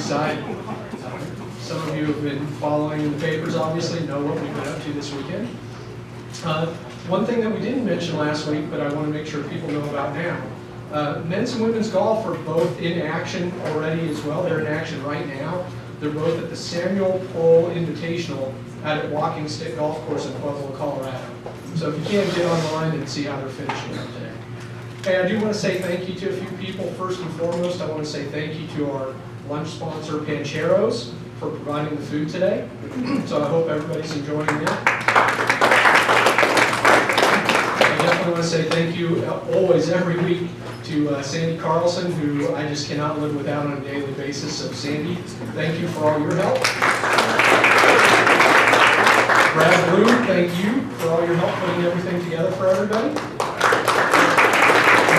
side. Some of you have been following in the papers, obviously, know what we've been up to this weekend. One thing that we didn't mention last week, but I want to make sure people know about now. Men's and women's golf are both in action already as well. They're in action right now. They're both at the Samuel Pohl Invitational out at Walking Stick Golf Course in Pueblo, Colorado. So if you can, get online and see how they're finishing up today. Hey, I do want to say thank you to a few people. First and foremost, I want to say thank you to our lunch sponsor, Pancheros, for providing the food today. So I hope everybody's enjoying that. I definitely want to say thank you always, every week, to Sandy Carlson, who I just cannot live without on a daily basis. So Sandy, thank you for all your help. Brad Blue, thank you for all your help putting everything together for everybody. And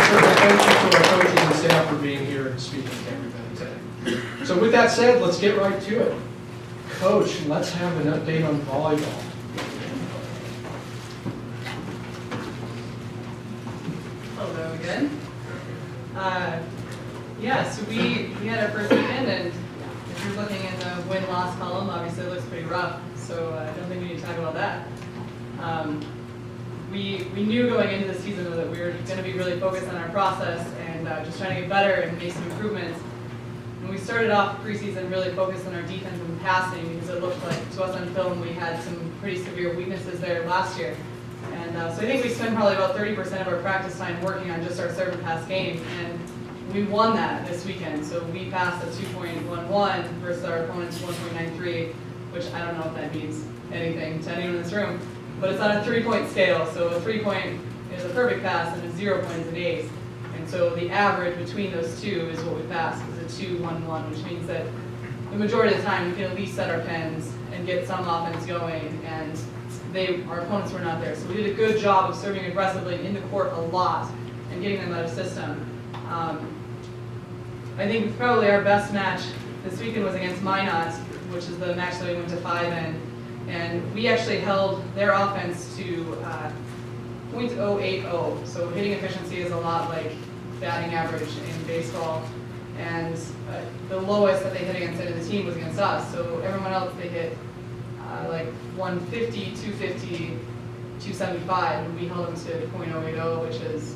certainly thank you to our coaches and staff for being here and speaking to everybody today. So with that said, let's get right to it. Coach, let's have an update on volleyball. Hello again. So we had our first weekend, and if you're looking in the win-loss column, obviously it looks pretty rough, so I don't think we need to talk about that. We knew going into the season that we were going to be really focused on our process and just trying to get better and make some improvements. And we started off preseason really focused on our defense and passing because it looked like to us on film we had some pretty severe weaknesses there last year. And so I think we spent probably about 30% of our practice time working on just our serve and pass game, and we won that this weekend. So we passed a 2.11 versus our opponent's 1.93, which I don't know if that means anything to anyone in this room, but it's on a 3-point scale. So a 3-point is a perfect pass and a 0 point is an ace. And so the average between those two is what we passed, is a 2.11, which means that the majority of the time we can at least set our pins and get some offense going, and our opponents were not there. So we did a good job of serving aggressively in the court a lot and getting them out of system. I think probably our best match this weekend was against Minot, which is the match that we went to 5 in. And we actually held their offense to .080. So hitting efficiency is a lot like batting average in baseball. And the lowest that they hit against any of the team was against us. So everyone else, they hit like 150, 250, 275, and we held them to .080, which is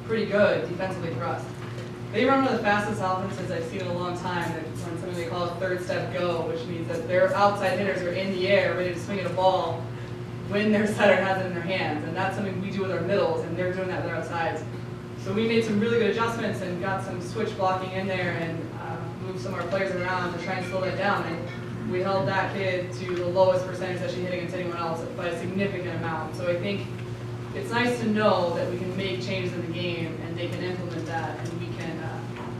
pretty good defensively for us. They run one of the fastest offenses I've seen in a long time. They run something they call a third step go, which means that their outside hitters are in the air, ready to swing at a ball when their setter has it in their hands. And that's something we do with our middles, and they're doing that with their outsides. So we made some really good adjustments and got some switch blocking in there and moved some of our players around to try and slow that down. And we held that kid to the lowest percentage that she hit against anyone else by a significant amount. So I think it's nice to know that we can make changes in the game and they can implement that, and we can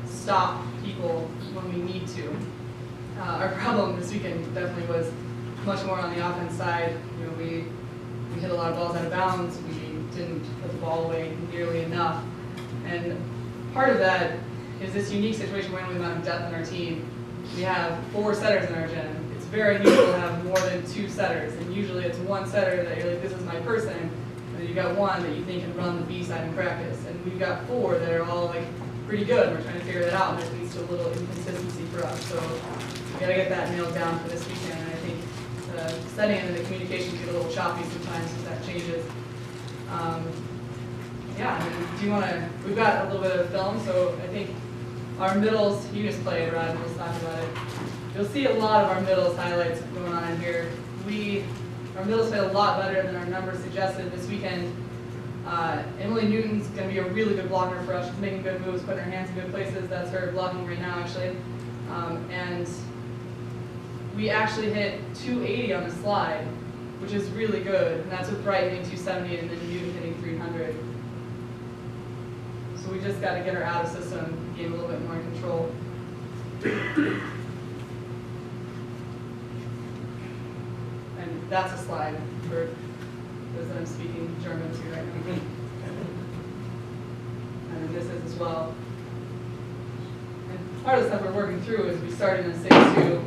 stop people when we need to. Our problem this weekend definitely was much more on the offense side. You know, we hit a lot of balls out of bounds. We didn't put the ball away nearly enough. And part of that is this unique situation where we have the amount of depth in our team. We have 4 setters in our gym. It's very unusual to have more than 2 setters, and usually it's one setter that you're like, this is my person, and then you got one that you think can run the B side in practice. And we've got 4 that are all like pretty good, and we're trying to figure that out, and it leads to a little inconsistency for us. So we gotta get that nailed down for this weekend, and I think the setting and the communication get a little choppy sometimes as that changes. We've got a little bit of film, so I think our middles, you just played, Rod, we'll talk about it. You'll see a lot of our middles highlights going on in here. Our middles played a lot better than our numbers suggested this weekend. Emily Newton's going to be a really good blocker for us. She's making good moves, putting her hands in good places. That's her blocking right now, actually. And we actually hit 280 on the slide, which is really good. And that's with Bright hitting 270 and then Newton hitting 300. So we just got to get her out of system, gain a little bit more control. And that's a slide for those that I'm speaking German to right now. And then this is as well. And part of the stuff we're working through is we started in a 6-2,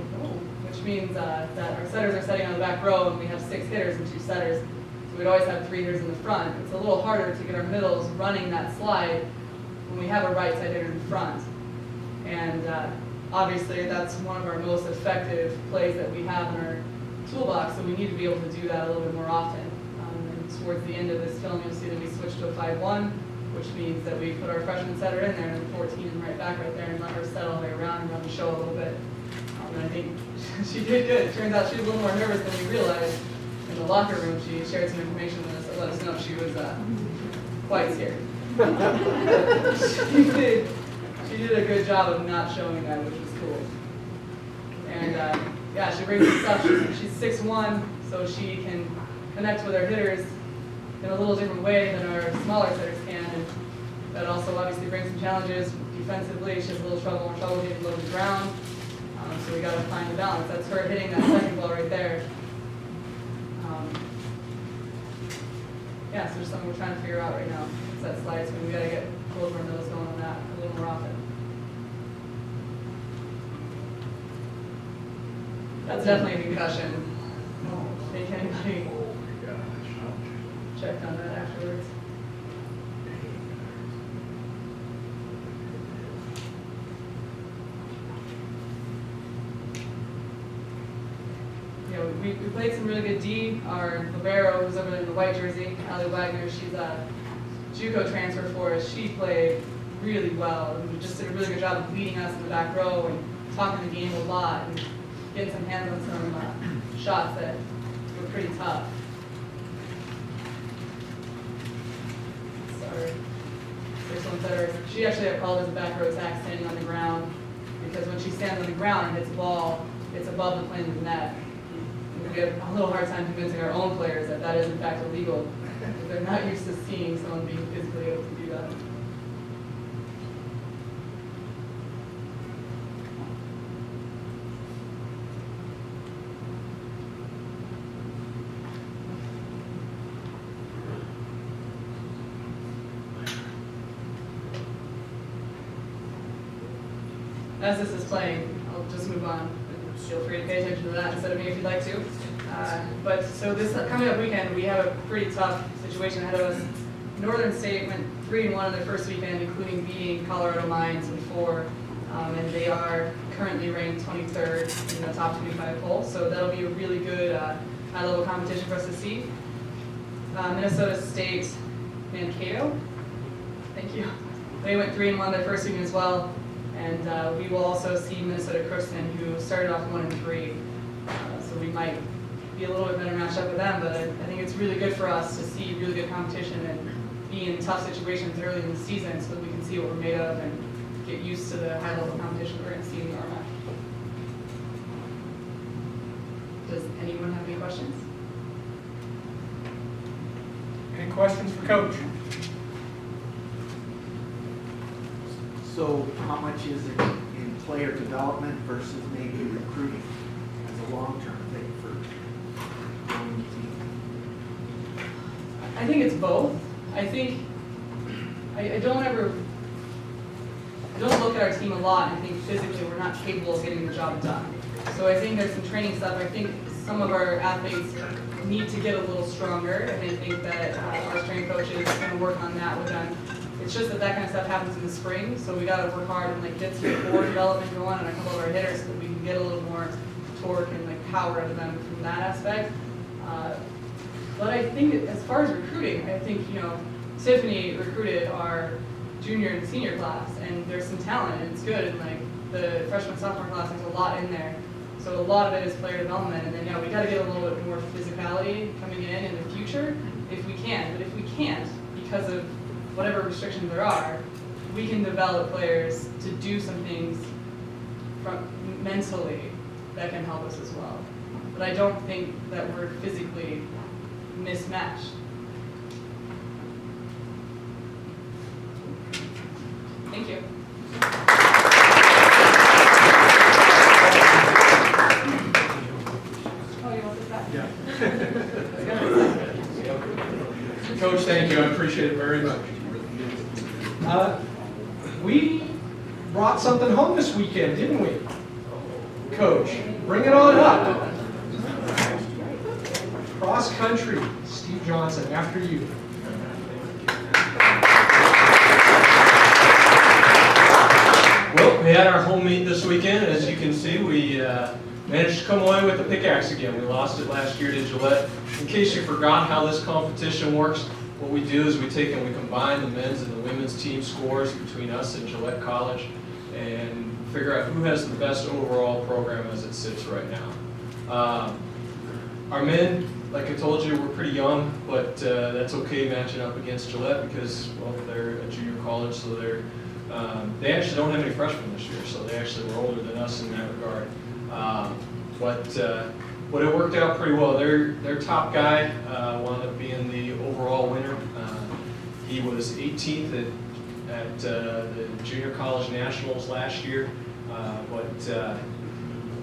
which means that our setters are setting on the back row, and we have 6 hitters and 2 setters. So we'd always have 3 hitters in the front. It's a little harder to get our middles running that slide when we have a right side hitter in front. And obviously that's one of our most effective plays that we have in our toolbox, so we need to be able to do that a little bit more often. And towards the end of this film, you'll see that we switched to a 5-1, which means that we put our freshman setter in there and 14 and right back right there and let her set all the way around and run the show a little bit. And I think she did good. It turns out she was a little more nervous than we realized. In the locker room, she shared some information with us that let us know she was quite scared. She did a good job of not showing that, which was cool. And yeah, she brings the stuff. She's 6'1", so she can connect with our hitters in a little different way than our smaller hitters can. And that also obviously brings some challenges defensively. She has a little trouble hitting low to the ground. So we got to find the balance. That's her hitting that second ball right there. Yeah, so there's something we're trying to figure out right now. It's that slide swing. We got to get both of our nose going on that a little more often. That's definitely a concussion. I think anybody checked on that afterwards. We played some really good D. Our libero, who's over in the white jersey, Allie Wagner, she's a JUCO transfer for us. She played really well and just did a really good job of leading us in the back row and talking the game a lot and getting some hands on some shots that were pretty tough. Sorry. 6-1 setter. She actually called as a back row attack standing on the ground because when she stands on the ground and hits the ball, it's above the plane of the net. We have a little hard time convincing our own players that that is in fact illegal. They're not used to seeing someone being physically able to do that. As this is playing, I'll just move on. Feel free to pay attention to that instead of me if you'd like to. But so this coming up weekend, we have a pretty tough situation ahead of us. Northern State went 3-1 in their first weekend, including beating Colorado Mines in 4, and they are currently ranked 23rd in the top 25 poll. So that'll be a really good high-level competition for us to see. Minnesota State, Mankato. Thank you. They went 3-1 their first weekend as well. And we will also see Minnesota Christensen, who started off 1-3. So we might be a little bit better matched up with them, but I think it's really good for us to see really good competition and be in tough situations early in the season so that we can see what we're made of and get used to the high-level competition we're going to see in the RMAC. Does anyone have any questions? Any questions for Coach? So how much is it in player development versus maybe recruiting as a long-term thing for growing the team? I think it's both. I think I don't look at our team a lot and think physically we're not capable of getting the job done. So I think there's some training stuff. I think some of our athletes need to get a little stronger, and I think that our strength coach is going to work on that with them. It's just that kind of stuff happens in the spring, so we got to work hard and get some core development going on a couple of our hitters so that we can get a little more torque and power out of them from that aspect. But I think as far as recruiting, I think Tiffany recruited our junior and senior class, and there's some talent and it's good. And the freshman sophomore class, there's a lot in there. So a lot of it is player development, and then we got to get a little bit more physicality coming in the future if we can. But if we can't, because of whatever restrictions there are, we can develop players to do some things mentally that can help us as well. But I don't think that we're physically mismatched. Thank you. Oh, you want this back? Yeah. Coach, thank you. I appreciate it very much. We brought something home this weekend, didn't we? Coach, bring it on up. Cross country, Steve Johnson, after you. Well, had our home meet this weekend. As you can see, we managed to come away with the pickaxe again. We lost it last year to Gillette. In case you forgot how this competition works, what we do is we take and we combine the men's and the women's team scores between us and Gillette College and figure out who has the best overall program as it sits right now. Our men, like I told you, we're pretty young, but that's okay matching up against Gillette because, well, they're a junior college, so they actually don't have any freshmen this year, so they actually were older than us in that regard. But it worked out pretty well. Their top guy wound up being the overall winner. He was 18th at the Junior College Nationals last year, but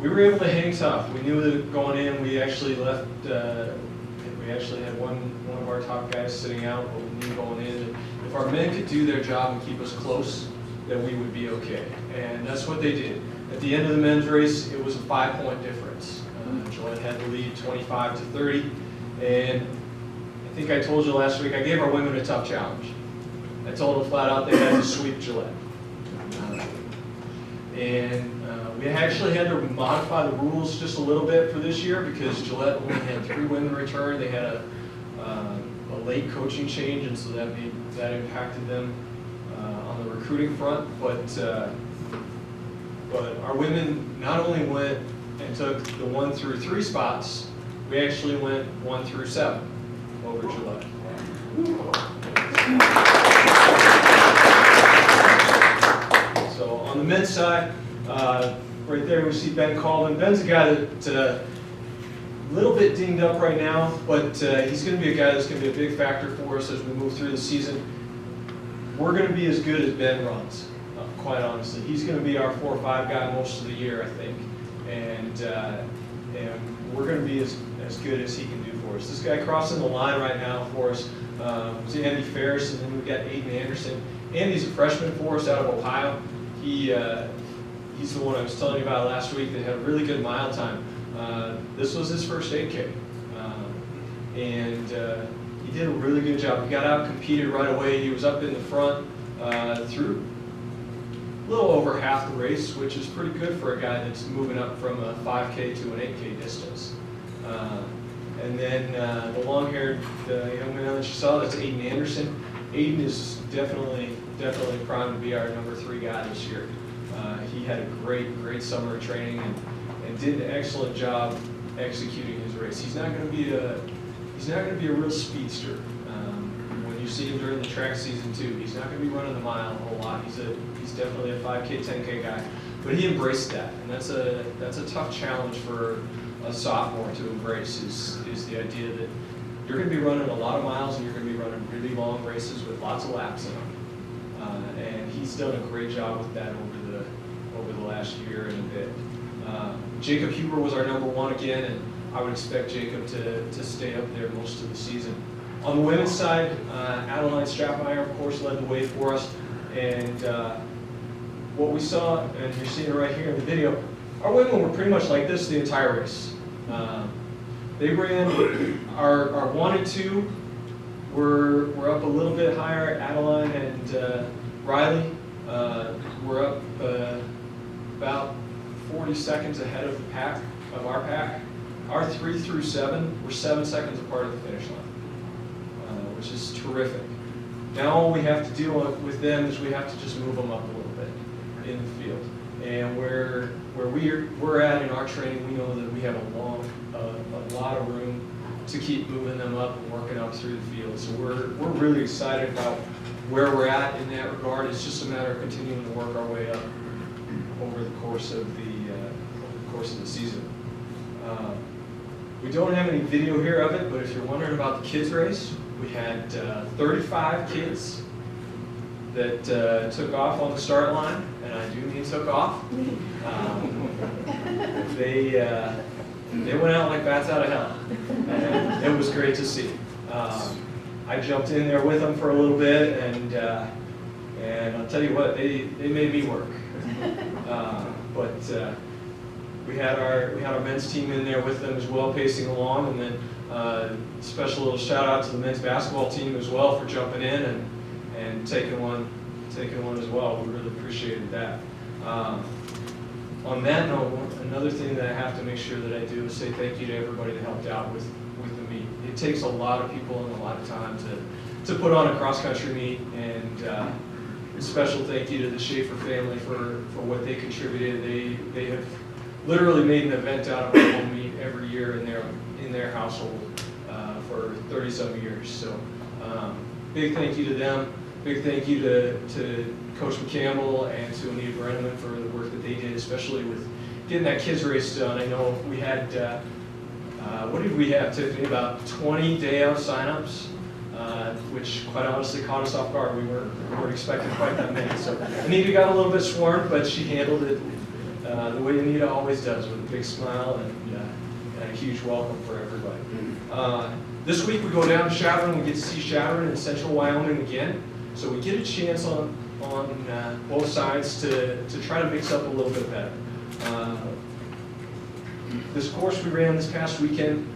we were able to hang tough. We knew that going in, we actually left. We actually had one of our top guys sitting out, but we knew going in that if our men could do their job and keep us close, that we would be okay. And that's what they did. At the end of the men's race, it was a 5-point difference. Gillette had the lead 25-30, and I think I told you last week, I gave our women a tough challenge. I told them flat out they had to sweep Gillette. We actually had to modify the rules just a little bit for this year because Gillette only had 3 women return. They had a late coaching change, and so that impacted them on the recruiting front. But our women not only went and took the 1 through 3 spots, we actually went 1 through 7 over Gillette. So on the men's side, right there we see Ben Coleman. Ben's a guy that's a little bit dinged up right now, but he's going to be a guy that's going to be a big factor for us as we move through the season. We're going to be as good as Ben runs, quite honestly. He's going to be our 4 or 5 guy most of the year, I think. And we're going to be as good as he can do for us. This guy crossing the line right now for us was Andy Ferris, and then we've got Aiden Anderson. Andy's a freshman for us out of Ohio. He's the one I was telling you about last week that had a really good mile time. This was his first 8K. And he did a really good job. He got out, competed right away. He was up in the front through a little over half the race, which is pretty good for a guy that's moving up from a 5K to an 8K distance. And then the long-haired young man that you saw, that's Aiden Anderson. Aiden is definitely primed to be our number 3 guy this year. He had a great summer of training and did an excellent job executing his race. He's not going to be a real speedster. When you see him during the track season too, he's not going to be running the mile a whole lot. He's definitely a 5K, 10K guy, but he embraced that, and that's a tough challenge for a sophomore to embrace. Is the idea that you're going to be running a lot of miles and you're going to be running really long races with lots of laps in them. And he's done a great job with that over the last year and a bit. Jacob Huber was our number 1 again, and I would expect Jacob to stay up there most of the season. On the women's side, Adeline Strapmeyer, of course, led the way for us. And what we saw, and you're seeing it right here in the video, our women were pretty much like this the entire race. They ran our 1 and 2 were up a little bit higher. Adeline and Riley were up about 40 seconds ahead of our pack. Our 3 through 7 were 7 seconds apart at the finish line, which is terrific. Now all we have to deal with them is we have to just move them up a little bit in the field. And where we're at in our training, we know that we have a lot of room to keep moving them up and working up through the field. So we're really excited about where we're at in that regard. It's just a matter of continuing to work our way up over the course of the season. We don't have any video here of it, but if you're wondering about the kids race, we had 35 kids that took off on the start line, and I do mean took off. They went out like bats out of hell, and it was great to see. I jumped in there with them for a little bit, and I'll tell you what, they made me work. But we had our men's team in there with them as well, pacing along, and then special little shout out to the men's basketball team as well for jumping in and taking one as well. We really appreciated that. On that note, another thing that I have to make sure that I do is say thank you to everybody that helped out with the meet. It takes a lot of people and a lot of time to put on a cross-country meet, and a special thank you to the Schaefer family for what they contributed. They have literally made an event out of our home meet every year in their household for 30-some years. So big thank you to them. Big thank you to Coach McCampbell and to Anita Brenneman for the work that they did, especially with getting that kids race done. I know we had, what did we have, Tiffany? About 20 day-out signups, which quite honestly caught us off guard. We weren't expecting quite that many. So Anita got a little bit swarmed, but she handled it the way Anita always does, with a big smile and a huge welcome for everybody. This week we go down to Chadron. We get to see Chadron in central Wyoming again. So we get a chance on both sides to try to mix up a little bit better. This course we ran this past weekend,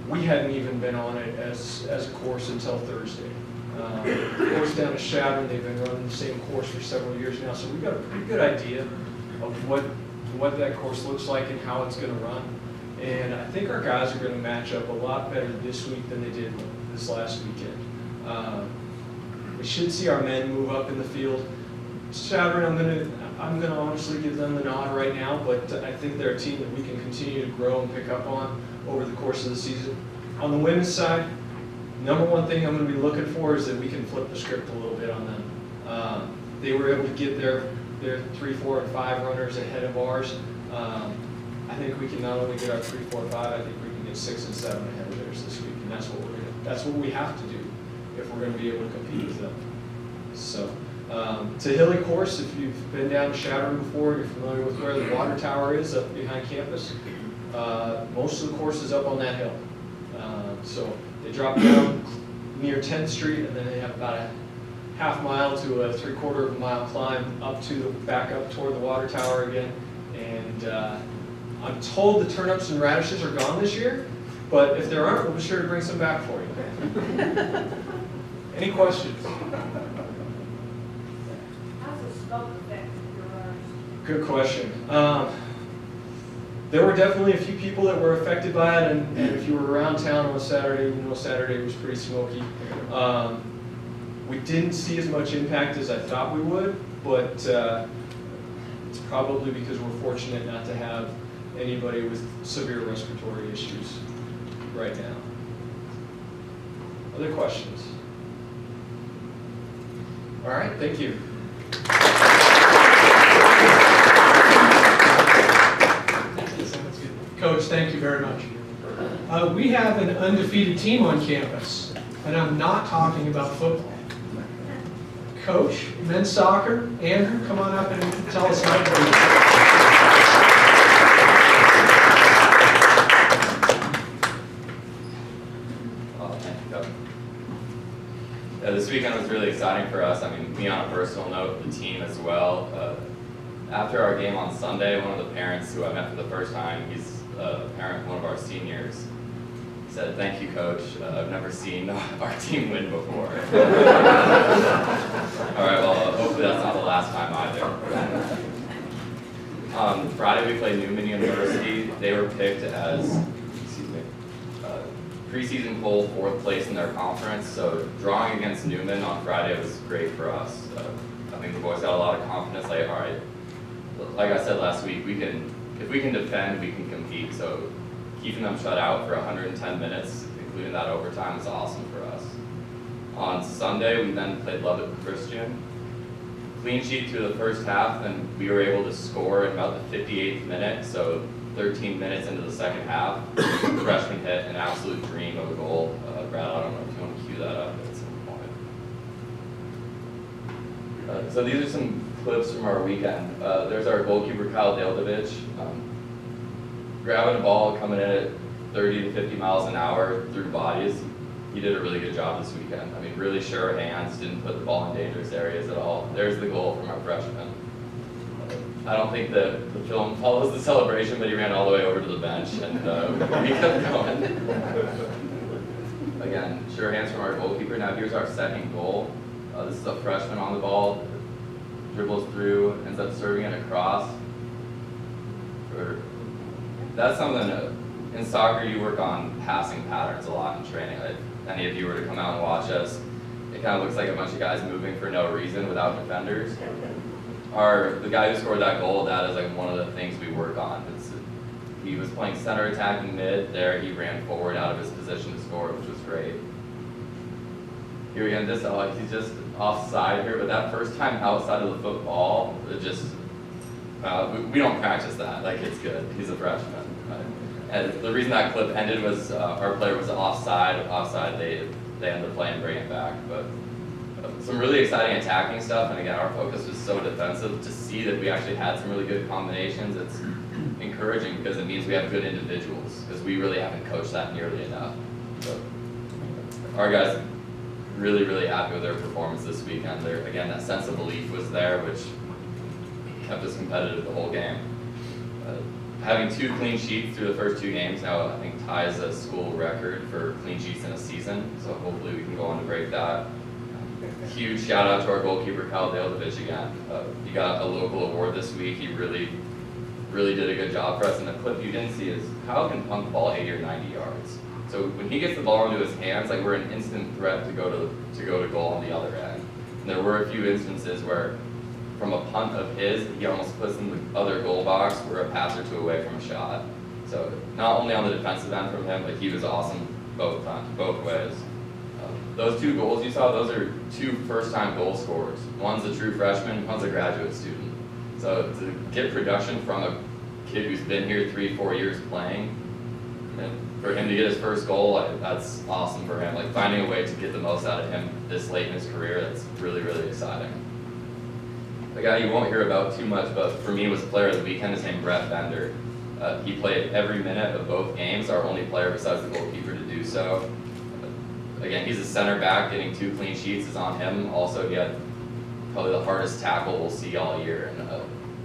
we hadn't even been on it as a course until Thursday. The course down at Chadron, they've been running the same course for several years now, so we've got a pretty good idea of what that course looks like and how it's going to run. And I think our guys are going to match up a lot better this week than they did this last weekend. We should see our men move up in the field. Chadron, I'm gonna honestly give them the nod right now, but I think they're a team that we can continue to grow and pick up on over the course of the season. On the women's side, number one thing I'm going to be looking for is that we can flip the script a little bit on them. They were able to get their 3, 4, and 5 runners ahead of ours. I think we can not only get our 3, 4, 5, I think we can get 6 and 7 ahead of theirs this week, and that's what we have to do if we're going to be able to compete with them. So, it's a hilly course. If you've been down to Chadron before, you're familiar with where the water tower is up behind campus. Most of the course is up on that hill. So they drop down near 10th Street, and then they have about a half mile to a 3/4 of a mile climb up to back up toward the water tower again. And I'm told the turnips and radishes are gone this year, but if there aren't, we'll be sure to bring some back for you. Any questions? How's the smoke affect your runners? Good question. There were definitely a few people that were affected by it, and if you were around town on a Saturday, you know Saturday was pretty smoky. We didn't see as much impact as I thought we would, but it's probably because we're fortunate not to have anybody with severe respiratory issues right now. Other questions? All right, thank you. Coach, thank you very much. We have an undefeated team on campus, and I'm not talking about football. Coach, men's soccer, Andrew, come on up and tell us how to This weekend was really exciting for us. I mean, me on a personal note, the team as well. After our game on Sunday, one of the parents who I met for the first time, he's a parent of one of our seniors, said, "Thank you, Coach. I've never seen our team win before." All right, well, hopefully that's not the last time either. Friday we played Newman University. They were picked as, preseason poll 4th place in their conference, so drawing against Newman on Friday was great for us. I think the boys got a lot of confidence, like, all right, like I said last week, if we can defend, we can compete, so keeping them shut out for 110 minutes, including that overtime, is awesome for us. On Sunday, we then played Lubbock Christian. Clean sheet through the first half, and we were able to score in about the 58th minute, so 13 minutes into the second half, the freshman hit an absolute dream of a goal. Brad, I don't know if you want to cue that up at some point. So these are some clips from our weekend. There's our goalkeeper, Kyle Daldovich, grabbing a ball, coming in at 30 to 50 miles an hour through bodies. He did a really good job this weekend. I mean, really sure hands, didn't put the ball in dangerous areas at all. There's the goal from our freshman. I don't think the film follows the celebration, but he ran all the way over to the bench, and we kept going. Again, sure hands from our goalkeeper. Now here's our second goal. This is a freshman on the ball. dribbles through, ends up serving it across. That's something in soccer you work on passing patterns a lot in training. If any of you were to come out and watch us, it kind of looks like a bunch of guys moving for no reason without defenders. The guy who scored that goal, that is like one of the things we work on. He was playing center attacking mid. There he ran forward out of his position to score, which was great. Here again, he's just offside here, but that first time outside of the football, it just, we don't practice that. That kid's good. He's a freshman. And the reason that clip ended was our player was offside. They ended up playing, bring it back. But some really exciting attacking stuff, and again, our focus was so defensive. To see that we actually had some really good combinations, it's encouraging because it means we have good individuals, because we really haven't coached that nearly enough. So our guys really, really happy with their performance this weekend. Again, that sense of belief was there, which kept us competitive the whole game. Having 2 clean sheets through the first 2 games now, I think, ties a school record for clean sheets in a season, so hopefully we can go on to break that. Huge shout out to our goalkeeper, Kyle Daldovich again. He got a local award this week. He really did a good job for us, and the clip you didn't see is Kyle can punk the ball 80 or 90 yards. So when he gets the ball into his hands, like, we're an instant threat to go to goal on the other end. And there were a few instances where, from a punt of his, he almost puts in the other goal box. We're a pass or 2 away from a shot. So not only on the defensive end from him, but he was awesome both ways. Those 2 goals you saw, those are 2 first-time goal scorers. One's a true freshman, one's a graduate student. So to get production from a kid who's been here 3-4 years playing, and for him to get his first goal, that's awesome for him. Like, finding a way to get the most out of him this late in his career, that's really, really exciting. The guy you won't hear about too much, but for me was player of the weekend, is named Brett Bender. He played every minute of both games, our only player besides the goalkeeper to do so. Again, he's a center back. Getting 2 clean sheets is on him. Also, he had probably the hardest tackle we'll see all year.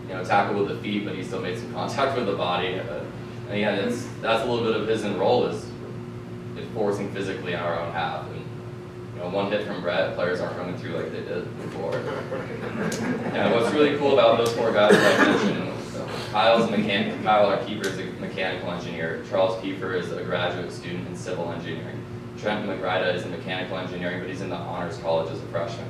And tackle with the feet, but he still made some contact with the body. And again, that's a little bit of his role, is enforcing physically on our own half. And one hit from Brett, players aren't running through like they did before. And what's really cool about those 4 guys that I mentioned, Kyle, our keeper, is a mechanical engineer. Charles Kiefer is a graduate student in civil engineering. Trent McGrida is in mechanical engineering, but he's in the honors college as a freshman.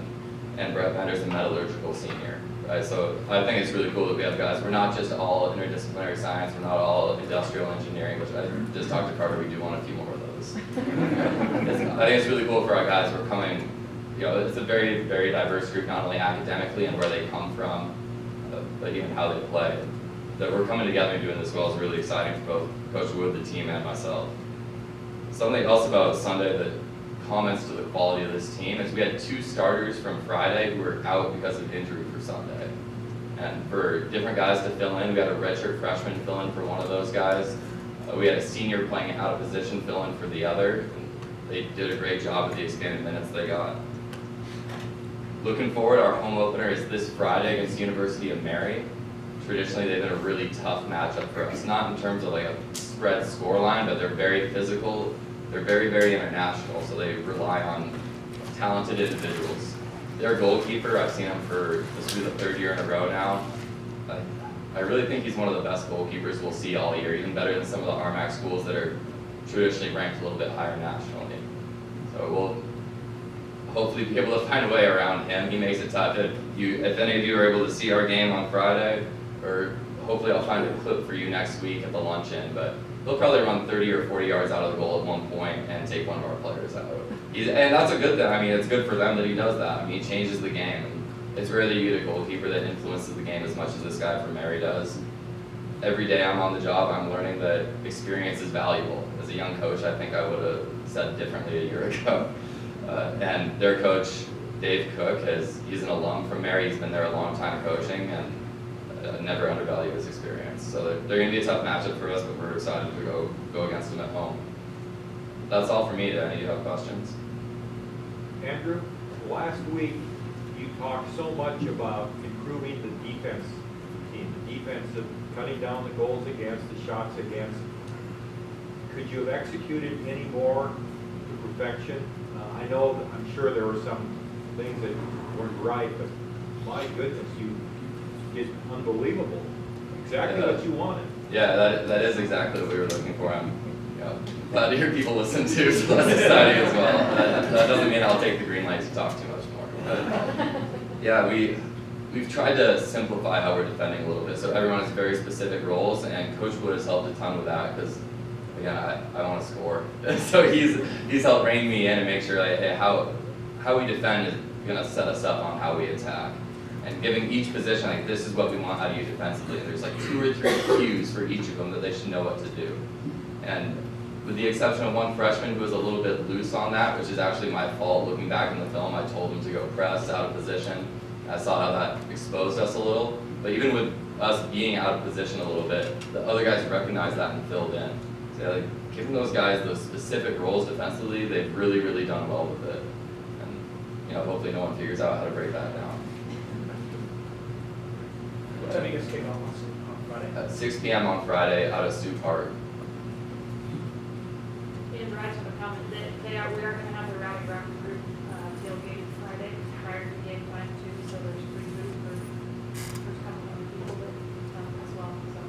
And Brett Bender's a metallurgical senior. Right? So I think it's really cool that we have guys. We're not just all interdisciplinary science. We're not all industrial engineering, which I just talked to Carter. We do want a few more of those. I think it's really cool for our guys. We're coming. It's a very, very diverse group, not only academically and where they come from, but even how they play. That we're coming together and doing this well is really exciting for both Coach Wood, the team, and myself. Something else about Sunday that comments to the quality of this team is we had 2 starters from Friday who were out because of injury for Sunday. And for different guys to fill in, we had a redshirt freshman fill in for one of those guys. We had a senior playing out of position fill in for the other. And they did a great job with the expanded minutes they got. Looking forward, our home opener is this Friday against University of Mary. Traditionally, they've been a really tough matchup for us, not in terms of like a spread scoreline, but they're very physical. They're very, very international, so they rely on talented individuals. Their goalkeeper, I've seen him for this will be the 3rd year in a row now. I really think he's one of the best goalkeepers we'll see all year, even better than some of the RMAC schools that are traditionally ranked a little bit higher nationally. So we'll hopefully be able to find a way around him. He makes it tough. If any of you are able to see our game on Friday, or hopefully I'll find a clip for you next week at the Luncheon, but he'll probably run 30 or 40 yards out of the goal at one point and take one of our players out. And that's a good thing. I mean, it's good for them that he does that. I mean, he changes the game. And it's rare that you get a goalkeeper that influences the game as much as this guy from Mary does. Every day I'm on the job, I'm learning that experience is valuable. As a young coach, I think I would have said differently a year ago. And their coach, Dave Cook, he's an alum from Mary. He's been there a long time coaching, and never undervalue his experience. So they're going to be a tough matchup for us, but we're excited to go against them at home. That's all for me. Do any of you have questions? Andrew, last week you talked so much about improving the defense team, the defense of cutting down the goals against, the shots against. Could you have executed any more to perfection? I'm sure there were some things that weren't right, but my goodness, you did unbelievable. Exactly what you wanted. Yeah, that is exactly what we were looking for. I'm glad to hear people listen to, so that's exciting as well. That doesn't mean I'll take the green light to talk too much more. But yeah, we've tried to simplify how we're defending a little bit, so everyone has very specific roles, and Coach Wood has helped a ton with that, because again, I want to score. So he's helped rein me in and make sure like, hey, how we defend is going to set us up on how we attack. And giving each position, like, this is what we want out of you defensively. And there's like 2 or 3 cues for each of them that they should know what to do. And with the exception of one freshman who was a little bit loose on that, which is actually my fault. Looking back in the film, I told him to go press out of position. I saw how that exposed us a little. But even with us being out of position a little bit, the other guys recognized that and filled in. So yeah, like, giving those guys those specific roles defensively, they've really, really done well with it. And hopefully no one figures out how to break that down. What time do you guys kick off on Friday? At 6 p.m. on Friday out of Sioux Park. And I just have a comment that we are going to have the Rowdy Rock group tailgate Friday prior to game time too, so there's free food for first couple of people that as well. So.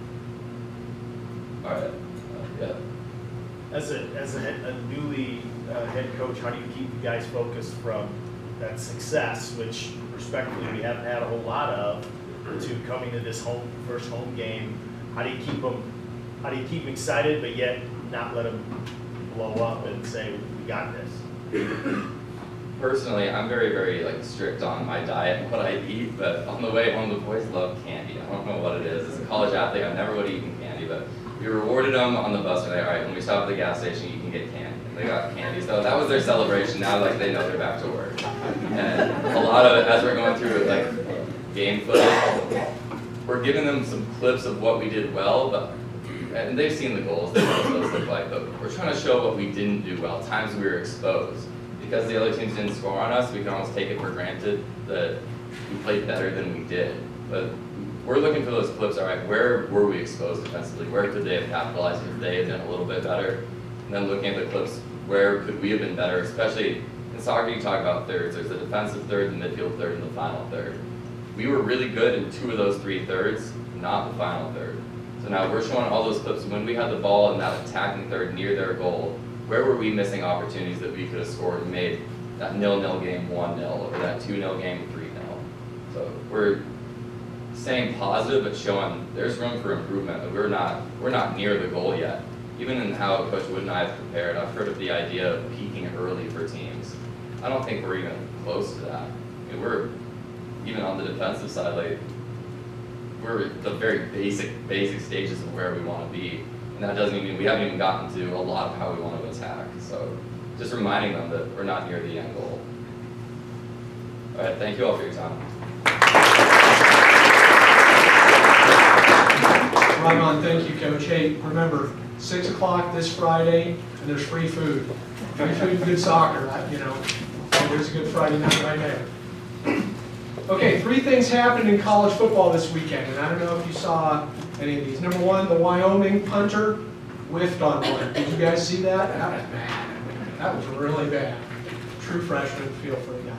All right. Yeah. As a newly head coach, how do you keep the guys focused from that success, which respectfully we haven't had a whole lot of, to coming to this first home game? How do you keep them excited, but yet not let them blow up and say we got this? Personally, I'm very, very strict on my diet and what I eat, but on the way home, the boys love candy. I don't know what it is. As a college athlete, I never would have eaten candy, but we rewarded them on the bus. We're like, all right, when we stop at the gas station, you can get candy. And they got candy, so that was their celebration. Now, they know they're back to work. And a lot of it, as we're going through game footage, we're giving them some clips of what we did well, and they've seen the goals, they know what those look like, but we're trying to show what we didn't do well, times we were exposed. Because the other teams didn't score on us, we can almost take it for granted that we played better than we did. But we're looking for those clips, all right, where were we exposed defensively? Where could they have capitalized if they had done a little bit better? And then looking at the clips, where could we have been better? Especially in soccer, you talk about thirds. There's the defensive third, the midfield third, and the final third. We were really good in 2 of those 3 thirds, not the final third. So now we're showing all those clips when we had the ball in that attacking third near their goal. Where were we missing opportunities that we could have scored and made that 0-0 game 1-0 or that 2-0 game 3-0? So we're staying positive but showing there's room for improvement. But we're not near the goal yet. Even in how Coach Wood and I have prepared, I've heard of the idea of peaking early for teams. I don't think we're even close to that. I mean, we're even on the defensive side, we're at the very basic stages of where we want to be. And that doesn't mean we haven't even gotten to a lot of how we want to attack. So just reminding them that we're not near the end goal. All right, thank you all for your time. Right on, thank you, Coach. Hey, remember, 6 o'clock this Friday, and there's free food. Free food, good soccer, there's a good Friday night right there. Okay, 3 things happened in college football this weekend, and I don't know if you saw any of these. Number 1, the Wyoming punter whiffed on one. Did you guys see that? That was bad. That was really bad. True freshman feel for the guy.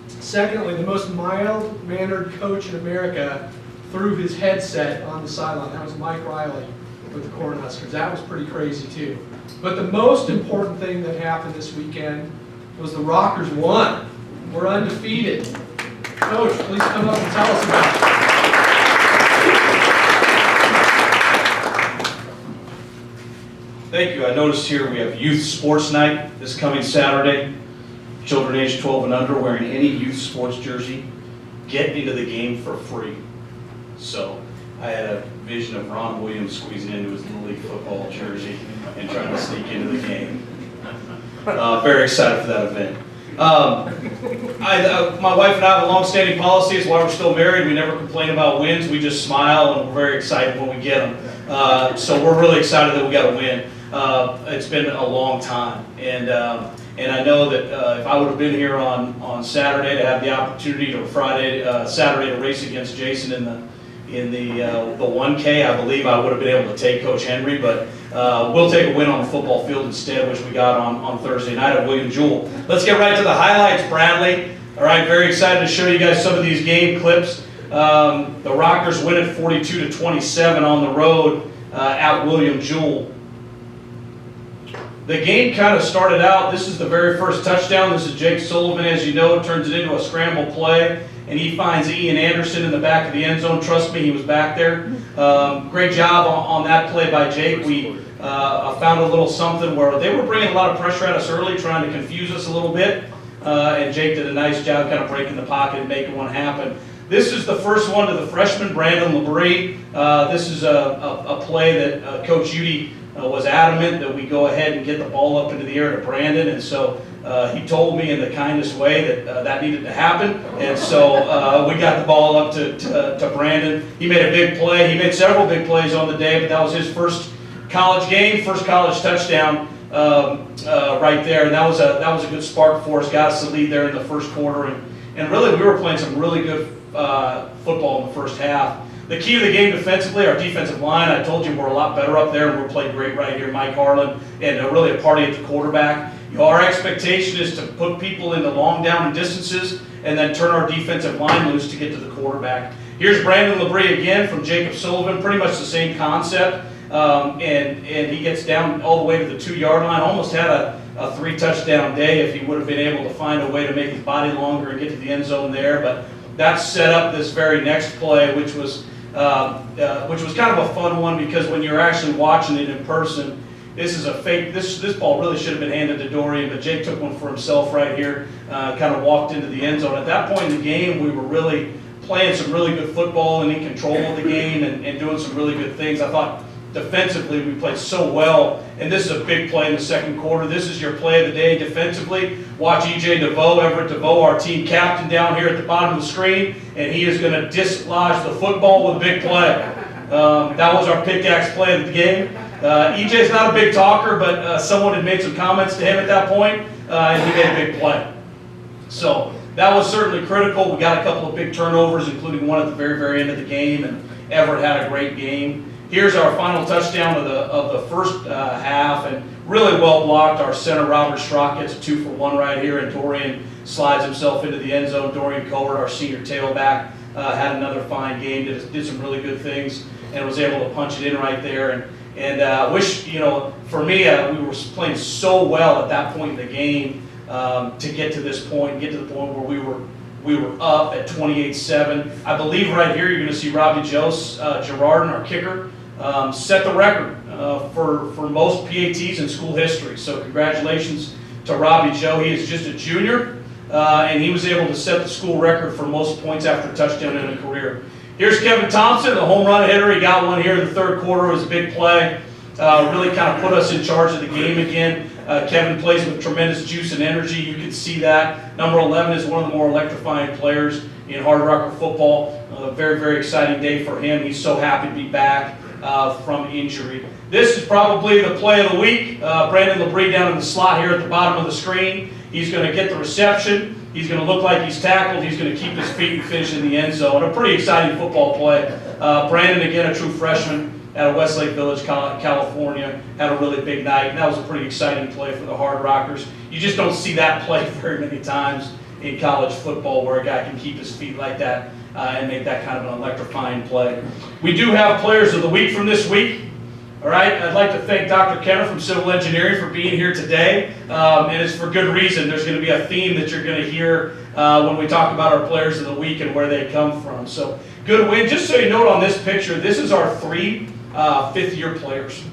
Secondly, the most mild-mannered coach in America threw his headset on the sideline. That was Mike Riley with the Cornhuskers. That was pretty crazy too. But the most important thing that happened this weekend was the Rockers won. We're undefeated. Coach, please come up and tell us about it. Thank you. I noticed here we have Youth Sports Night this coming Saturday. Children aged 12 and under wearing any youth sports jersey get into the game for free. So I had a vision of Ron Williams squeezing into his Little League football jersey and trying to sneak into the game. Very excited for that event. My wife and I have a long-standing policy. It's why we're still married. We never complain about wins. We just smile, and we're very excited when we get them. So we're really excited that we got a win. It's been a long time, and I know that if I would have been here on Saturday to have the opportunity, or Saturday to race against Jason in the 1K, I believe I would have been able to take Coach Henry, but we'll take a win on the football field instead, which we got on Thursday night at William Jewell. Let's get right to the highlights, Bradley. All right, very excited to show you guys some of these game clips. The Rockers win it 42-27 on the road at William Jewell. The game kind of started out, this is the very first touchdown. This is Jake Sullivan, as you know, turns it into a scramble play, and he finds Ian Anderson in the back of the end zone. Trust me, he was back there. Great job on that play by Jake. We found a little something where they were bringing a lot of pressure at us early, trying to confuse us a little bit, and Jake did a nice job kind of breaking the pocket and making one happen. This is the first one to the freshman, Brandon Labrie. This is a play that Coach Udy was adamant that we go ahead and get the ball up into the air to Brandon, and so he told me in the kindest way that that needed to happen, and so we got the ball up to Brandon. He made a big play. He made several big plays on the day, but that was his first college game, first college touchdown right there, and that was a good spark for us. Got us the lead there in the first quarter, and really we were playing some really good football in the first half. The key to the game defensively, our defensive line, I told you we're a lot better up there, and we're playing great right here. Mike Harlan, and really a party at the quarterback. Our expectation is to put people into long down and distances and then turn our defensive line loose to get to the quarterback. Here's Brandon Labrie again from Jacob Sullivan, pretty much the same concept, and he gets down all the way to the 2-yard line. Almost had a 3-touchdown day if he would have been able to find a way to make his body longer and get to the end zone there, but that set up this very next play, which was kind of a fun one, because when you're actually watching it in person, this is a fake. This ball really should have been handed to Dorian, but Jake took one for himself right here, kind of walked into the end zone. At that point in the game, we were really playing some really good football and in control of the game and doing some really good things. I thought defensively we played so well, and this is a big play in the second quarter. This is your play of the day defensively. Watch E.J. DeVoe, Everett DeVoe, our team captain down here at the bottom of the screen, and he is going to dislodge the football with a big play. That was our pickaxe play of the game. E.J.'s not a big talker, but someone had made some comments to him at that point, and he made a big play. So that was certainly critical. We got a couple of big turnovers, including one at the very, very end of the game, and Everett had a great game. Here's our final touchdown of the first half, and really well blocked. Our center, Robert Schrock, gets a 2-for-1 right here, and Dorian slides himself into the end zone. Dorian Coward, our senior tailback, had another fine game, did some really good things, and was able to punch it in right there. And wish, for me, we were playing so well at that point in the game to get to this point, get to the point where we were up at 28-7. I believe right here you're going to see Robbie Gerardin, our kicker, set the record for most PATs in school history. So congratulations to Robbie Joe. He is just a junior, and he was able to set the school record for most points after a touchdown in a career. Here's Kevin Thompson, the home run hitter. He got one here in the third quarter. It was a big play. Really kind of put us in charge of the game again. Kevin plays with tremendous juice and energy. You can see that. Number 11 is one of the more electrifying players in Hardrocker football. A very, very exciting day for him. He's so happy to be back from injury. This is probably the play of the week. Brandon Labrie down in the slot here at the bottom of the screen. He's going to get the reception. He's going to look like he's tackled. He's going to keep his feet and finish in the end zone. A pretty exciting football play. Brandon, again, a true freshman out of Westlake Village, California, had a really big night. And that was a pretty exciting play for the Hardrockers. You just don't see that play very many times in college football, where a guy can keep his feet like that and make that kind of an electrifying play. We do have players of the week from this week. All right, I'd like to thank Dr. Kenner from Civil Engineering for being here today, and it's for good reason. There's going to be a theme that you're going to hear when we talk about our players of the week and where they come from. So, good win. Just so you note on this picture, this is our 3 fifth-year players.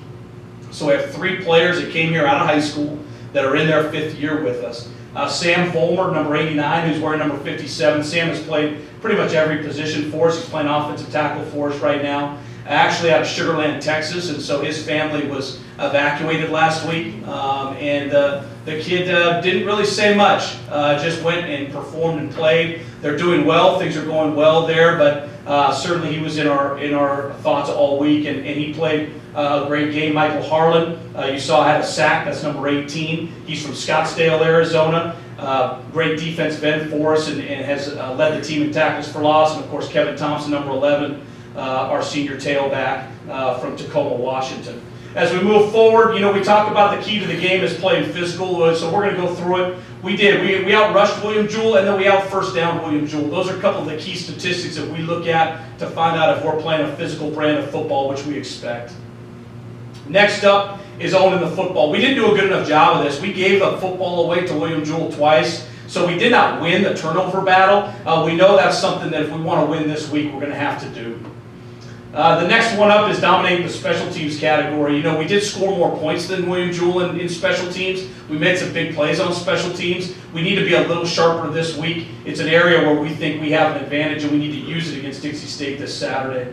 So we have 3 players that came here out of high school that are in their 5th year with us. Sam Vollmer, number 89, who's wearing number 57. Sam has played pretty much every position for us. He's playing offensive tackle for us right now. Actually out of Sugar Land, Texas, and so his family was evacuated last week. And the kid didn't really say much, just went and performed and played. They're doing well, things are going well there, but certainly he was in our thoughts all week, and he played a great game. Michael Harlan, you saw, had a sack, that's number 18. He's from Scottsdale, Arizona. Great defensive end for us, and has led the team in tackles for loss. And of course, Kevin Thompson, number 11, our senior tailback from Tacoma, Washington. As we move forward, you know, we talk about the key to the game is playing physical, so we're going to go through it. We did. We outrushed William Jewell, and then we out first down William Jewell. Those are a couple of the key statistics that we look at to find out if we're playing a physical brand of football, which we expect. Next up is owning the football. We didn't do a good enough job of this. We gave the football away to William Jewell twice, so we did not win the turnover battle. We know that's something that if we want to win this week, we're going to have to do. The next one up is dominating the special teams category. You know, we did score more points than William Jewell in special teams. We made some big plays on special teams. We need to be a little sharper this week. It's an area where we think we have an advantage, and we need to use it against Dixie State this Saturday.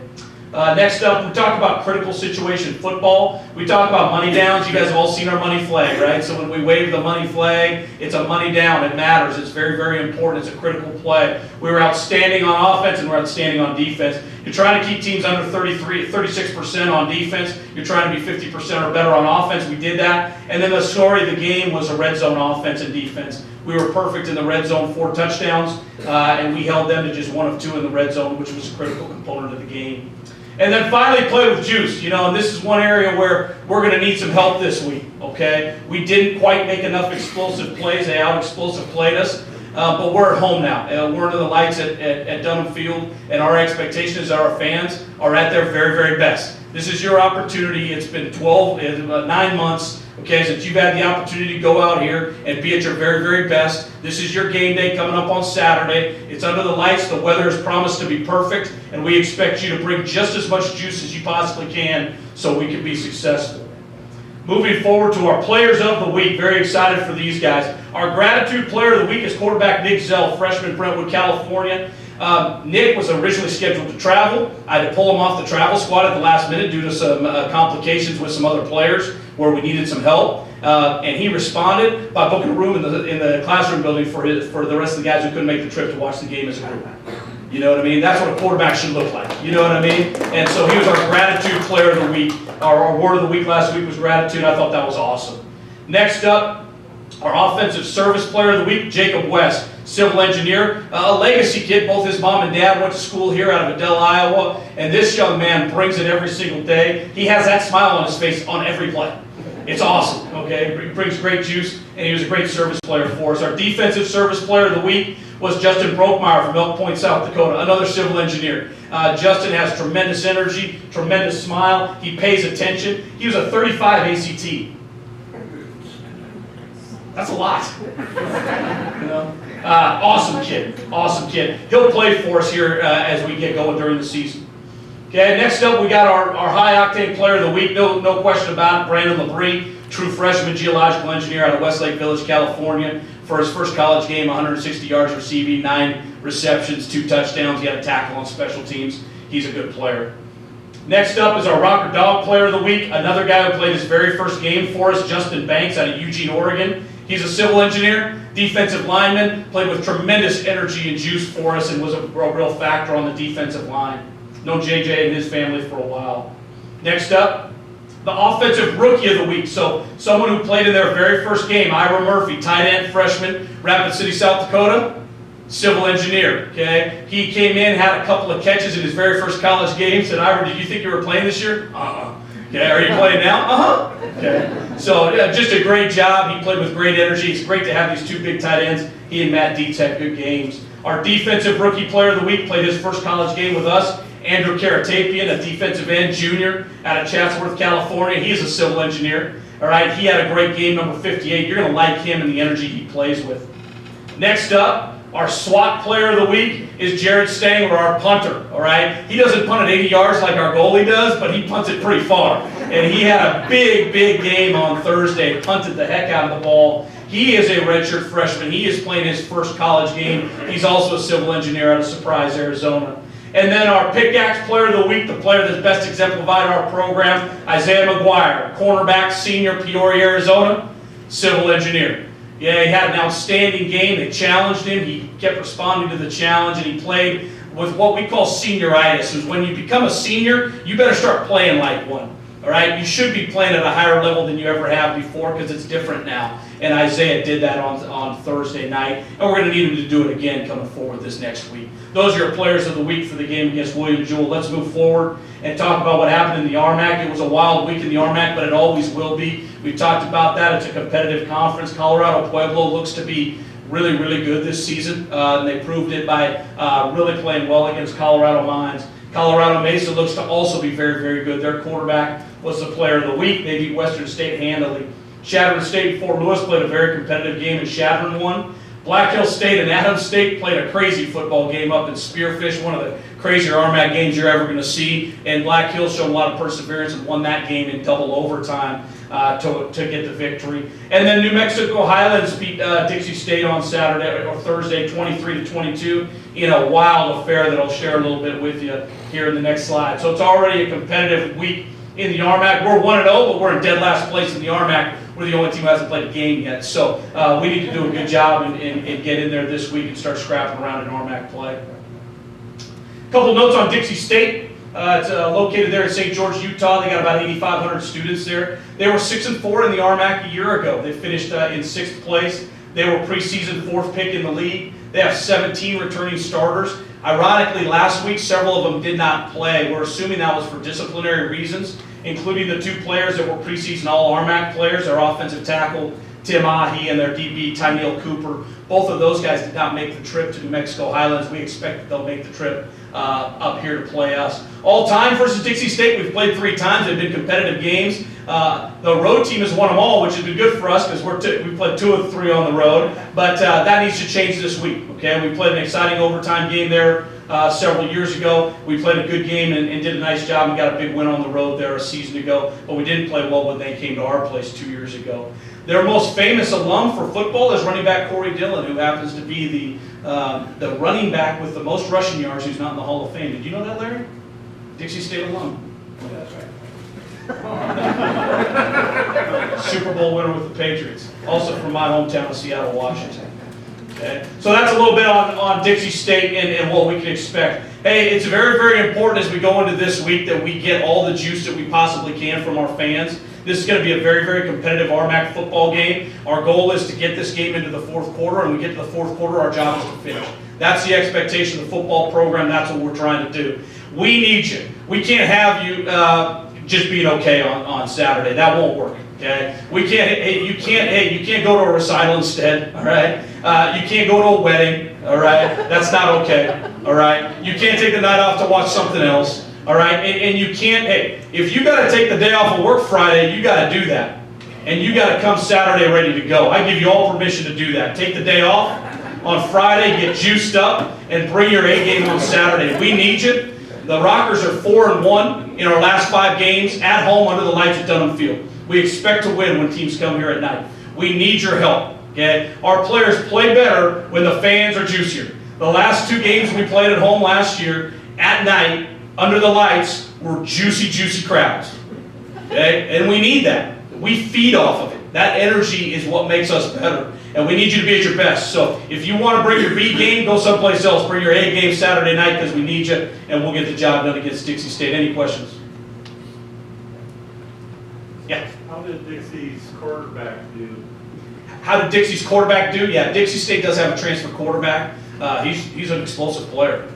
Next up, we talk about critical situation football. We talk about money downs. You guys have all seen our money flag, right? So when we wave the money flag, it's a money down. It matters. It's very, very important. It's a critical play. We were outstanding on offense and we're outstanding on defense. You're trying to keep teams under 36% on defense. You're trying to be 50% or better on offense. We did that. And then the story of the game was a red zone offense and defense. We were perfect in the red zone, 4 touchdowns, and we held them to just 1 of 2 in the red zone, which was a critical component of the game. And then finally, play with juice. You know, and this is one area where we're going to need some help this week, okay? We didn't quite make enough explosive plays. They out-explosive played us. But we're at home now. We're under the lights at Dunham Field, and our expectation is that our fans are at their very, very best. This is your opportunity. It's been 9 months, okay, since you've had the opportunity to go out here and be at your very, very best. This is your game day coming up on Saturday. It's under the lights. The weather is promised to be perfect, and we expect you to bring just as much juice as you possibly can so we can be successful. Moving forward to our players of the week, very excited for these guys. Our gratitude player of the week is quarterback Nick Zell, freshman, Brentwood, California. Nick was originally scheduled to travel. I had to pull him off the travel squad at the last minute due to some complications with some other players where we needed some help. And he responded by booking a room in the classroom building for the rest of the guys who couldn't make the trip to watch the game as a group. You know what I mean? That's what a quarterback should look like. You know what I mean? And so he was our gratitude player of the week. Our word of the week last week was gratitude. I thought that was awesome. Next up, our offensive service player of the week, Jacob West, civil engineer, a legacy kid. Both his mom and dad went to school here out of Adele, Iowa, and this young man brings it every single day. He has that smile on his face on every play. It's awesome, okay? He brings great juice, and he was a great service player for us. Our defensive service player of the week was Justin Brokemeyer from Elk Point, South Dakota, another civil engineer. Justin has tremendous energy, tremendous smile. He pays attention. He was a 35 ACT. That's a lot. You know? Awesome kid, awesome kid. He'll play for us here as we get going during the season. Okay, next up we got our high-octane player of the week, no question about it, Brandon Labrie, true freshman geological engineer out of Westlake Village, California. For his first college game, 160 yards receiving, 9 receptions, 2 touchdowns. He had a tackle on special teams. He's a good player. Next up is our Rocker Dog player of the week, another guy who played his very first game for us, Justin Banks out of Eugene, Oregon. He's a civil engineer, defensive lineman, played with tremendous energy and juice for us and was a real factor on the defensive line. Known JJ and his family for a while. Next up, the offensive rookie of the week. So someone who played in their very first game, Ira Murphy, tight end, freshman, Rapid City, South Dakota, civil engineer, okay? He came in, had a couple of catches in his very first college game, said, Ira, did you think you were playing this year? Okay, are you playing now? Okay. So just a great job. He played with great energy. It's great to have these 2 big tight ends. He and Matt Dietz had good games. Our defensive rookie player of the week played his first college game with us. Andrew Karatapian, a defensive end junior out of Chatsworth, California. He is a civil engineer. All right, he had a great game, number 58. You're going to like him and the energy he plays with. Next up, our SWAT player of the week is Jared Stangler, our punter. All right, he doesn't punt at 80 yards like our goalie does, but he punts it pretty far. And he had a big, big game on Thursday, punted the heck out of the ball. He is a redshirt freshman. He is playing his first college game. He's also a civil engineer out of Surprise, Arizona. And then our pickaxe player of the week, the player that's best exemplified our program, Isaiah McGuire, cornerback, senior, Peoria, Arizona, civil engineer. Yeah, he had an outstanding game. They challenged him. He kept responding to the challenge, and he played with what we call senioritis. Is when you become a senior, you better start playing like one. All right, you should be playing at a higher level than you ever have before because it's different now. And Isaiah did that on Thursday night, and we're going to need him to do it again coming forward this next week. Those are your players of the week for the game against William Jewell. Let's move forward and talk about what happened in the RMAC. It was a wild week in the RMAC, but it always will be. We've talked about that. It's a competitive conference. Colorado Pueblo looks to be really, really good this season, and they proved it by really playing well against Colorado Mines. Colorado Mesa looks to also be very, very good. Their quarterback was the player of the week. They beat Western State handily. Chadron State and Fort Lewis played a very competitive game, and Chadron won. Black Hill State and Adams State played a crazy football game up in Spearfish, one of the crazier RMAC games you're ever going to see. And Black Hill showed a lot of perseverance and won that game in double overtime to get the victory. And then New Mexico Highlands beat Dixie State on Saturday or Thursday, 23-22, in a wild affair that I'll share a little bit with you here in the next slide. So it's already a competitive week in the RMAC. We're 1-0, but we're in dead last place in the RMAC. We're the only team who hasn't played a game yet. So we need to do a good job and get in there this week and start scrapping around in RMAC play. A couple notes on Dixie State. It's located there in St. George, Utah. They got about 8,500 students there. They were 6-4 in the RMAC a year ago. They finished in 6th place. They were preseason 4th pick in the league. They have 17 returning starters. Ironically, last week, several of them did not play. We're assuming that was for disciplinary reasons, including the 2 players that were preseason All-RMAC players, their offensive tackle, Tim Ahi, and their DB, Tyneil Cooper. Both of those guys did not make the trip to New Mexico Highlands. We expect that they'll make the trip up here to play us. All time versus Dixie State, we've played 3 times. They've been competitive games. The road team has won them all, which has been good for us because we played 2 of 3 on the road. But that needs to change this week. Okay, we played an exciting overtime game there several years ago. We played a good game and did a nice job and got a big win on the road there a season ago. But we didn't play well when they came to our place 2 years ago. Their most famous alum for football is running back Corey Dillon, who happens to be the running back with the most rushing yards who's not in the Hall of Fame. Did you know that, Larry? Dixie State alum. Yeah, that's right. Super Bowl winner with the Patriots. Also from my hometown of Seattle, Washington. Okay. So that's a little bit on Dixie State and what we can expect. Hey, it's very, very important as we go into this week that we get all the juice that we possibly can from our fans. This is going to be a very, very competitive RMAC football game. Our goal is to get this game into the 4th quarter, and we get to the 4th quarter, our job is to finish. That's the expectation of the football program. That's what we're trying to do. We need you. We can't have you just being okay on Saturday. That won't work. Okay, you can't go to a recital instead. All right, you can't go to a wedding. All right, that's not okay. All right, you can't take the night off to watch something else. All right, and you can't. Hey, if you got to take the day off of work Friday, you got to do that, and you got to come Saturday ready to go. I give you all permission to do that. Take the day off on Friday, get juiced up, and bring your A game on Saturday. We need you. The Rockers are 4-1 in our last 5 games at home under the lights at Dunham Field. We expect to win when teams come here at night. We need your help, okay? Our players play better when the fans are juicier. The last 2 games we played at home last year, at night, under the lights, were juicy, juicy crowds, okay? And we need that. We feed off of it. That energy is what makes us better. And we need you to be at your best. So if you want to bring your B game, go someplace else. Bring your A game Saturday night because we need you, and we'll get the job done against Dixie State. Any questions? Yeah. How did Dixie's quarterback do? How did Dixie's quarterback do? Yeah, Dixie State does have a transfer quarterback. He's an explosive player.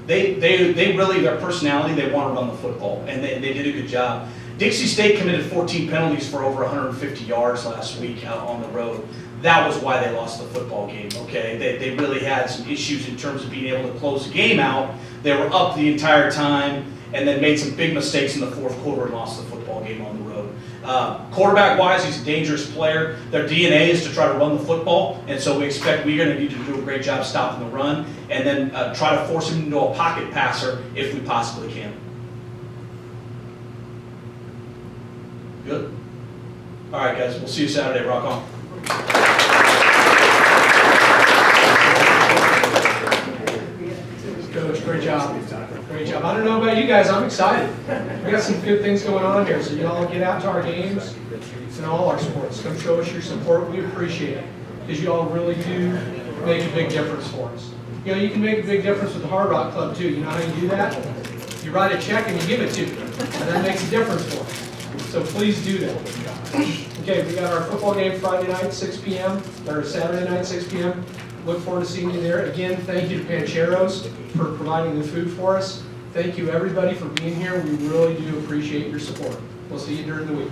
They really, their personality, they want to run the football, and they did a good job. Dixie State committed 14 penalties for over 150 yards last week out on the road. That was why they lost the football game, okay? They really had some issues in terms of being able to close the game out. They were up the entire time and then made some big mistakes in the 4th quarter and lost the football game on the road. Quarterback-wise, he's a dangerous player. Their DNA is to try to run the football, and so we expect we're going to need to do a great job stopping the run and then try to force him into a pocket passer if we possibly can. Good? All right, guys, we'll see you Saturday. Rock on. Coach, great job. Great job. I don't know about you guys, I'm excited. We got some good things going on here, so y'all get out to our games and all our sports. Come show us your support. We appreciate it because y'all really do make a big difference for us. You know, you can make a big difference with the Hardrock Club too. You know how you do that? You write a check and you give it to them, and that makes a difference for us. So please do that. Okay, we got our football game Friday night, 6 p.m., or Saturday night, 6 p.m. Look forward to seeing you there. Again, thank you to Pancheros for providing the food for us. Thank you, everybody, for being here. We really do appreciate your support. We'll see you during the week.